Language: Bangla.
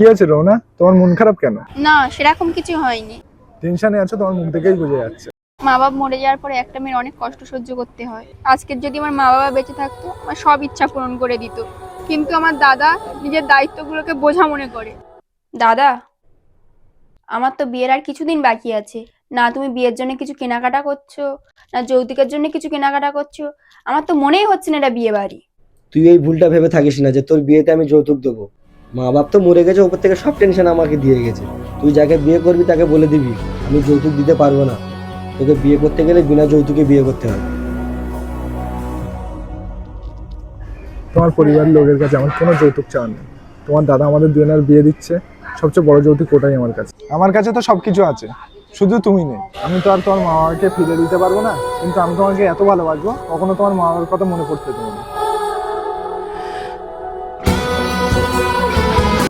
কি আছে রৌনা, তোমার মন খারাপ কেন? না, সেরকম কিছু হয়নি। টেনশনে আছো, তোমার মুখ দেখেই বোঝা যাচ্ছে। মা বাবা মরে যাওয়ার পরে একটা মেয়ের অনেক কষ্ট সহ্য করতে হয়। আজকের যদি আমার মা বাবা বেঁচে থাকতো, আমার সব ইচ্ছা পূরণ করে দিত। কিন্তু আমার দাদা নিজের দায়িত্বগুলোকে বোঝা মনে করে। দাদা, আমার তো বিয়ের আর কিছুদিন বাকি আছে। না তুমি বিয়ের জন্য কিছু কেনাকাটা করছো, না যৌতুকের জন্য কিছু কেনাকাটা করছো। আমার তো মনেই হচ্ছে না এটা বিয়ে বাড়ি। তুই এই ভুলটা ভেবে থাকিস না যে তোর বিয়েতে আমি যৌতুক দেবো। মা বাপ তো মরে গেছে, ওপর থেকে সব টেনশন আমাকে দিয়ে গেছে। তুই যাকে বিয়ে করবি তাকে বলে দিবি আমি যৌতুক দিতে পারবো না, তোকে বিয়ে করতে গেলে বিনা যৌতুকে বিয়ে করতে হবে। তোমার পরিবারের লোকের কাছে আমার কোনো যৌতুক চাওয়া নেই। তোমার দাদা আমাদের দুজনের বিয়ে দিচ্ছে, সবচেয়ে বড় যৌতুক ওটাই আমার কাছে। আমার কাছে তো সবকিছু আছে, শুধু তুমি নেই। আমি তো আর তোমার মা বাবাকে ফিরে দিতে পারবো না, কিন্তু আমি তোমাকে এত ভালোবাসবো, কখনো তোমার মা বাবার কথা মনে পড়তে দেবো না।